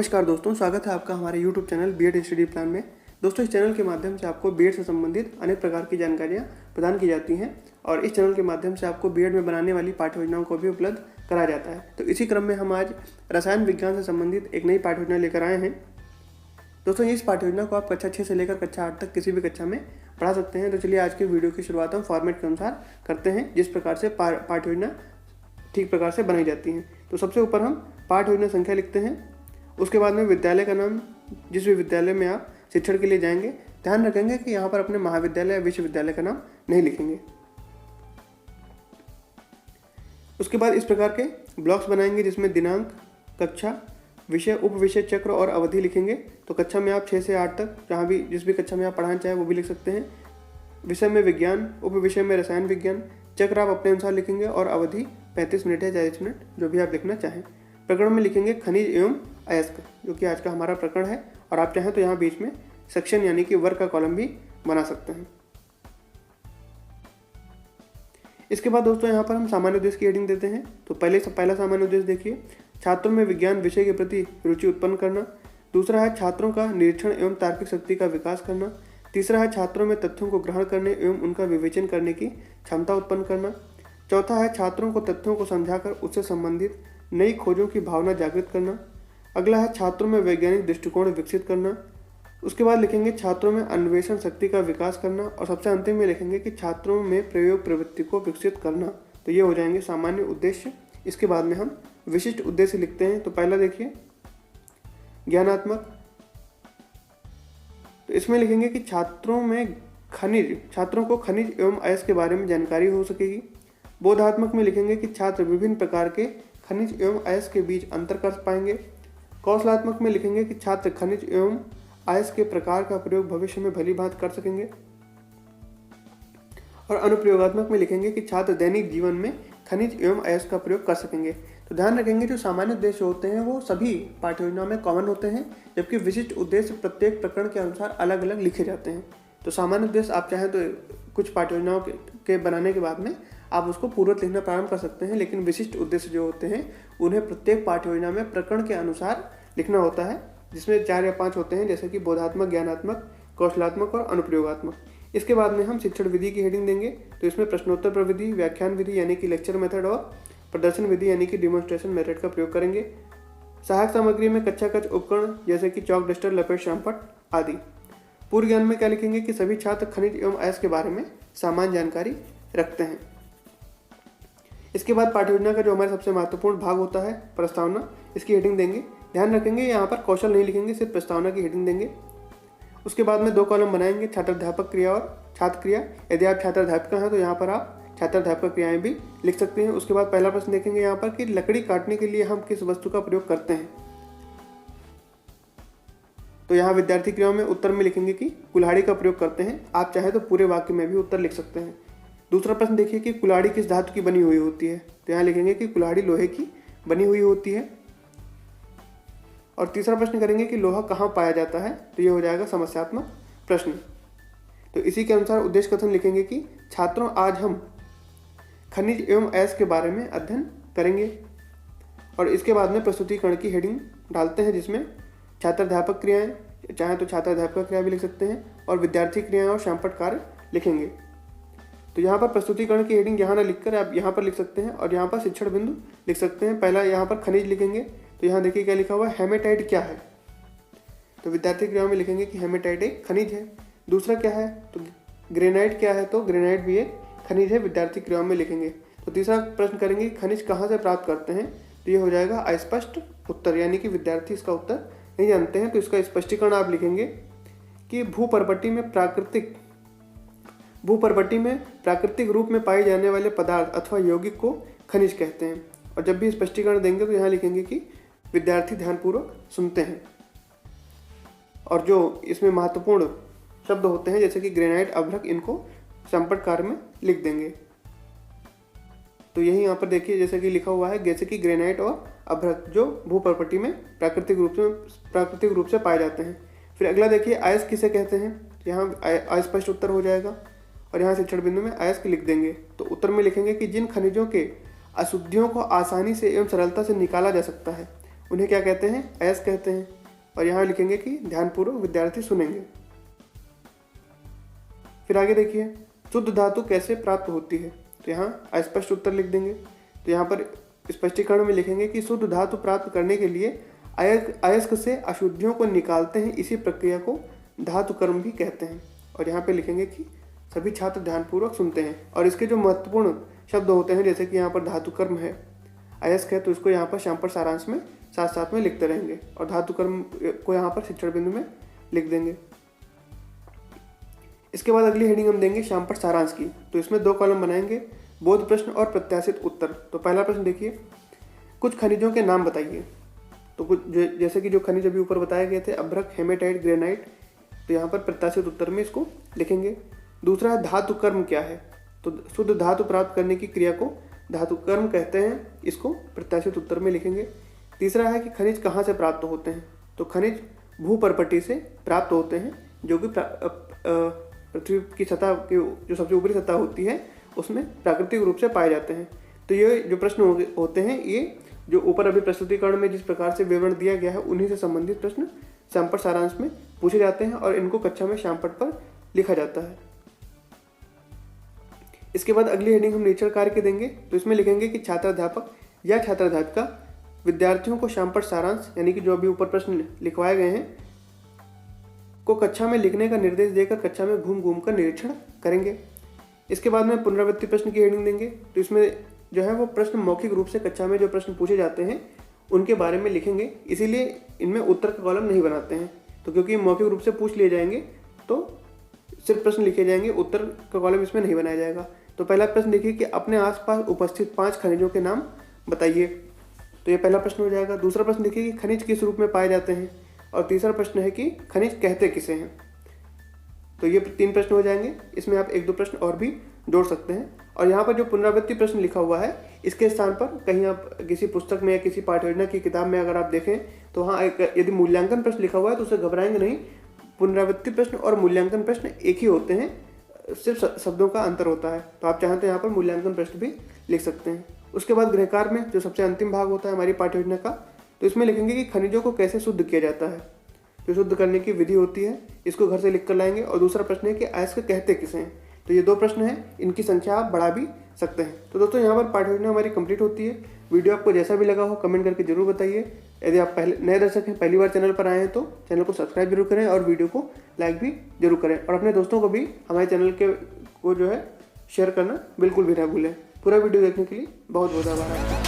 नमस्कार दोस्तों, स्वागत है आपका हमारे YouTube channel BEd study plan में। दोस्तों, इस चैनल के माध्यम से आपको बीएड से संबंधित अनेक प्रकार की जानकारियां प्रदान की जाती हैं और इस चैनल के माध्यम से आपको बीएड में बनाने वाली पाठ्य योजनाओं को भी उपलब्ध कराया जाता है। तो इसी क्रम में हम आज रसायन विज्ञान से संबंधित एक नई पाठ्य योजना लेकर आए हैं। दोस्तों, इस पाठ्य योजना को आप कक्षा 6 से लेकर कक्षा 8 तक किसी भी कक्षा में पढ़ा सकते हैं। तो चलिए आज के वीडियो की शुरुआत हम फॉर्मेट के अनुसार करते हैं, जिस प्रकार से पाठ्य योजना ठीक प्रकार से बनाई जाती है। तो सबसे ऊपर हम पाठ्य योजना संख्या लिखते हैं, उसके बाद में विद्यालय का नाम, जिस भी विद्यालय में आप शिक्षण के लिए जाएंगे। ध्यान रखेंगे कि यहाँ पर अपने महाविद्यालय या विश्वविद्यालय का नाम नहीं लिखेंगे। उसके बाद इस प्रकार के ब्लॉक्स बनाएंगे जिसमें दिनांक, कक्षा, विषय, उपविषय, चक्र और अवधि लिखेंगे। तो कक्षा में आप 6 से 8 तक जहाँ भी जिस भी कक्षा में आप पढ़ाना चाहें वो भी लिख सकते हैं। विषय में विज्ञान, उपविषय में रसायन विज्ञान, चक्र आप अपने अनुसार लिखेंगे और अवधि 35 मिनट या 40 मिनट जो भी आप लिखना चाहें। प्रकरण में लिखेंगे खनिज एवं अयस्क, जो कि आज का हमारा प्रकरण है, और आप चाहें तो यहाँ बीच में सेक्शन यानी कि वर्ग का कॉलम भी बना सकते हैं। इसके बाद दोस्तों यहाँ पर हम सामान्य उद्देश्य की हेडिंग देते हैं। तो पहला सामान्य उद्देश्य देखिए, छात्रों में विज्ञान विषय के प्रति रुचि उत्पन्न करना। दूसरा है छात्रों का निरीक्षण एवं तार्किक शक्ति का विकास करना। तीसरा है छात्रों में तथ्यों को ग्रहण करने एवं उनका विवेचन करने की क्षमता उत्पन्न करना। चौथा है छात्रों को तथ्यों को समझाकर उससे संबंधित नई खोजों की भावना जागृत करना। अगला है छात्रों में वैज्ञानिक दृष्टिकोण विकसित करना। उसके बाद लिखेंगे छात्रों में अन्वेषण शक्ति का विकास करना, और सबसे अंतिम में लिखेंगे कि छात्रों में प्रयोग प्रवृत्ति को विकसित करना। तो ये हो जाएंगे सामान्य उद्देश्य। इसके बाद में हम विशिष्ट उद्देश्य लिखते हैं। तो पहला देखिए ज्ञानात्मक, तो इसमें लिखेंगे कि छात्रों को खनिज एवं अयस्क के बारे में जानकारी हो सकेगी। बोधात्मक में लिखेंगे कि छात्र विभिन्न प्रकार के खनिज एवं अयस्क के बीच अंतर कर पाएंगे। कौशलात्मक में लिखेंगे कि छात्र खनिज एवं अयस्क के प्रकार का प्रयोग भविष्य में भली भांति कर सकेंगे। और अनुप्रयोगात्मक में लिखेंगे कि छात्र दैनिक जीवन में खनिज एवं अयस्क का प्रयोग कर सकेंगे। तो ध्यान रखेंगे जो सामान्य उद्देश्य होते हैं वो सभी पाठ्य योजनाओं में कॉमन होते हैं, जबकि विशिष्ट उद्देश्य प्रत्येक प्रकरण के अनुसार अलग अलग लिखे जाते हैं। तो सामान्य उद्देश्य आप चाहें तो कुछ पाठ्य योजनाओं के बनाने के बाद में आप उसको पूर्ववत लिखना प्रारंभ कर सकते हैं, लेकिन विशिष्ट उद्देश्य जो होते हैं उन्हें प्रत्येक पाठ्य योजना में प्रकरण के अनुसार लिखना होता है, जिसमें 4 या 5 होते हैं, जैसे कि बोधात्मक, ज्ञानात्मक, कौशलात्मक और अनुप्रयोगात्मक। इसके बाद में हम शिक्षण विधि की हेडिंग देंगे। तो इसमें प्रश्नोत्तर प्रविधि, व्याख्यान विधि यानी कि लेक्चर मेथड और प्रदर्शन विधि यानी कि डिमॉन्स्ट्रेशन मेथड का प्रयोग करेंगे। सहायक सामग्री में कक्षा उपकरण जैसे कि चौक, डस्टर, लपेट, शामपट आदि। पूर्व ज्ञान में क्या लिखेंगे कि सभी छात्र खनिज एवं अयस्क के बारे में सामान्य जानकारी रखते हैं। इसके बाद पाठ्य योजना का जो हमारा सबसे महत्वपूर्ण भाग होता है प्रस्तावना, इसकी हेडिंग देंगे। ध्यान रखेंगे यहाँ पर कौशल नहीं लिखेंगे, सिर्फ प्रस्तावना की हेडिंग देंगे। उसके बाद में 2 कॉलम बनाएंगे, छात्राध्यापक क्रिया और छात्र क्रिया। यदि आप छात्राध्यापिका हैं तो यहाँ पर आप छात्राध्यापक क्रियाएं भी लिख सकते हैं। उसके बाद पहला प्रश्न देखेंगे यहाँ पर कि लकड़ी काटने के लिए हम किस वस्तु का प्रयोग करते हैं। तो यहाँ विद्यार्थी क्रियाओं में उत्तर में लिखेंगे कि कुल्हाड़ी का प्रयोग करते हैं। आप चाहे तो पूरे वाक्य में भी उत्तर लिख सकते हैं। दूसरा प्रश्न देखिए कि कुल्हाड़ी किस धातु की बनी हुई होती है। तो यहाँ लिखेंगे कि कुल्हाड़ी लोहे की बनी हुई होती है। और तीसरा प्रश्न करेंगे कि लोहा कहाँ पाया जाता है। तो ये हो जाएगा समस्यात्मक प्रश्न। तो इसी के अनुसार उद्देश्य कथन लिखेंगे कि छात्रों, आज हम खनिज एवं अयस्क के बारे में अध्ययन करेंगे। और इसके बाद में प्रस्तुतिकरण की हेडिंग डालते हैं, जिसमें छात्राध्यापक क्रियाएं, चाहे तो छात्राध्यापक क्रिया भी लिख सकते हैं, और विद्यार्थी क्रियाएं और शामपट कार्य लिखेंगे। तो यहाँ पर प्रस्तुतिकरण की हेडिंग यहाँ ना लिखकर आप यहाँ पर लिख सकते हैं, और यहाँ पर शिक्षण बिंदु लिख सकते हैं। पहला यहाँ पर खनिज लिखेंगे। तो यहाँ देखिए क्या लिखा हुआ है, हेमेटाइट क्या है। तो विद्यार्थी क्रियाओं में लिखेंगे कि हेमेटाइट एक खनिज है। दूसरा क्या है, तो ग्रेनाइट क्या है। तो ग्रेनाइट भी एक खनिज है, विद्यार्थी क्रियाओं में लिखेंगे। तो तीसरा प्रश्न करेंगे खनिज कहाँ से प्राप्त करते हैं। तो ये हो जाएगा अस्पष्ट उत्तर, यानी कि विद्यार्थी इसका उत्तर नहीं जानते हैं। तो इसका स्पष्टीकरण आप लिखेंगे कि भूपर्वती में प्राकृतिक रूप में पाए जाने वाले पदार्थ अथवा यौगिक को खनिज कहते हैं। और जब भी स्पष्टीकरण देंगे तो यहाँ लिखेंगे कि विद्यार्थी ध्यानपूर्वक सुनते हैं। और जो इसमें महत्वपूर्ण शब्द होते हैं जैसे कि ग्रेनाइट, अभ्रक, इनको संपर्क कार्य में लिख देंगे। तो यही यहाँ पर देखिए जैसे कि लिखा हुआ है, जैसे कि ग्रेनाइट और अभ्रक जो भूपर्वती में प्राकृतिक रूप से पाए जाते हैं। फिर अगला देखिए अयस्क किसे कहते हैं। यहाँ अस्पष्ट उत्तर हो जाएगा, और यहाँ शिक्षण बिंदु में अयस्क लिख देंगे। तो उत्तर में लिखेंगे कि जिन खनिजों के अशुद्धियों को आसानी से एवं सरलता से निकाला जा सकता है उन्हें क्या कहते हैं? अयस्क कहते हैं। और यहाँ लिखेंगे कि ध्यानपूर्वक विद्यार्थी सुनेंगे। फिर आगे देखिए, शुद्ध धातु कैसे प्राप्त होती है? तो यहाँ अस्पष्ट उत्तर लिख देंगे। तो यहाँ पर स्पष्टीकरण में लिखेंगे कि शुद्ध धातु प्राप्त करने के लिए अयस्क से अशुद्धियों को निकालते हैं, इसी प्रक्रिया को धातु कर्म भी कहते हैं। और यहाँ पे लिखेंगे कि सभी छात्र ध्यानपूर्वक सुनते हैं। और इसके जो महत्वपूर्ण शब्द होते हैं, जैसे कि यहाँ पर धातु कर्म है, अयस्क है, तो इसको यहाँ पर श्यामपट सारांश में साथ साथ में लिखते रहेंगे और धातु कर्म को यहाँ पर शिक्षण बिंदु में लिख देंगे। इसके बाद अगली हेडिंग हम देंगे श्यामपट सारांश की। तो इसमें 2 कॉलम बनाएंगे, बोध प्रश्न और प्रत्याशित उत्तर। तो पहला प्रश्न देखिए, कुछ खनिजों के नाम बताइए। तो कुछ जैसे कि जो खनिज अभी ऊपर बताए गए थे, अभ्रक, हेमेटाइट, ग्रेनाइट, तो यहाँ पर प्रत्याशित उत्तर में इसको लिखेंगे। दूसरा है धातु कर्म क्या है? तो शुद्ध धातु प्राप्त करने की क्रिया को धातु कर्म कहते हैं, इसको प्रत्याशित उत्तर में लिखेंगे। तीसरा है कि खनिज कहाँ से प्राप्त होते हैं? तो खनिज भूपर्पटी से प्राप्त होते हैं, जो कि पृथ्वी की सतह की जो सबसे ऊपरी सतह होती है उसमें प्राकृतिक रूप से पाए जाते हैं। तो ये जो प्रश्न होते हैं, ये जो ऊपर अभी प्रस्तुतिकरण में जिस प्रकार से विवरण दिया गया है, उन्हीं से संबंधित प्रश्न श्यामपट सारांश में पूछे जाते हैं और इनको कक्षा में श्यामपट पर लिखा जाता है। इसके बाद अगली हेडिंग हम निरीक्षण कार्य के देंगे। तो इसमें लिखेंगे कि छात्राध्यापक या छात्राध्यापिका विद्यार्थियों को श्यामपट सारांश, यानी कि जो अभी ऊपर प्रश्न लिखवाए गए हैं, को कक्षा में लिखने का निर्देश देकर कक्षा में घूम घूम कर निरीक्षण करेंगे। इसके बाद में पुनरावृत्ति प्रश्न की हेडिंग देंगे। तो इसमें जो है वो प्रश्न मौखिक रूप से कक्षा में जो प्रश्न पूछे जाते हैं उनके बारे में लिखेंगे, इसीलिए इनमें उत्तर का कॉलम नहीं बनाते हैं। तो क्योंकि मौखिक रूप से पूछ लिए जाएंगे तो सिर्फ प्रश्न लिखे जाएंगे, उत्तर का कॉलम इसमें नहीं बनाया जाएगा। तो पहला प्रश्न देखिए कि अपने आसपास उपस्थित 5 खनिजों के नाम बताइए। तो ये पहला प्रश्न हो जाएगा। दूसरा प्रश्न देखिए कि खनिज किस रूप में पाए जाते हैं। और तीसरा प्रश्न है कि खनिज कहते किसे हैं। तो ये 3 प्रश्न हो जाएंगे। इसमें आप 1-2 प्रश्न और भी जोड़ सकते हैं। और यहाँ पर जो पुनरावृत्ति प्रश्न लिखा हुआ है, इसके स्थान पर कहीं आप किसी पुस्तक में या किसी पाठ्य योजना की किताब में अगर आप देखें तो वहाँ यदि मूल्यांकन प्रश्न लिखा हुआ है तो उससे घबराएंगे नहीं। पुनरावृत्ति प्रश्न और मूल्यांकन प्रश्न एक ही होते हैं, सिर्फ शब्दों का अंतर होता है। तो आप चाहें तो यहाँ पर मूल्यांकन प्रश्न भी लिख सकते हैं। उसके बाद गृहकार में जो सबसे अंतिम भाग होता है हमारी पाठ्य योजना का, तो इसमें लिखेंगे कि खनिजों को कैसे शुद्ध किया जाता है, जो शुद्ध करने की विधि होती है, इसको घर से लिख कर लाएंगे। और दूसरा प्रश्न है कि अयस्क कहते किसे हैं। तो ये 2 प्रश्न हैं, इनकी संख्या आप बढ़ा भी सकते हैं। तो दोस्तों यहाँ पर पाठ्य योजना हमारी कंप्लीट होती है। वीडियो आपको जैसा भी लगा हो कमेंट करके जरूर बताइए। यदि आप पहले नए दर्शक हैं, पहली बार चैनल पर आए हैं, तो चैनल को सब्सक्राइब जरूर करें और वीडियो को लाइक भी जरूर करें। और अपने दोस्तों को भी हमारे चैनल को जो है शेयर करना बिल्कुल भी ना भूलें। पूरा वीडियो देखने के लिए बहुत बहुत आभार।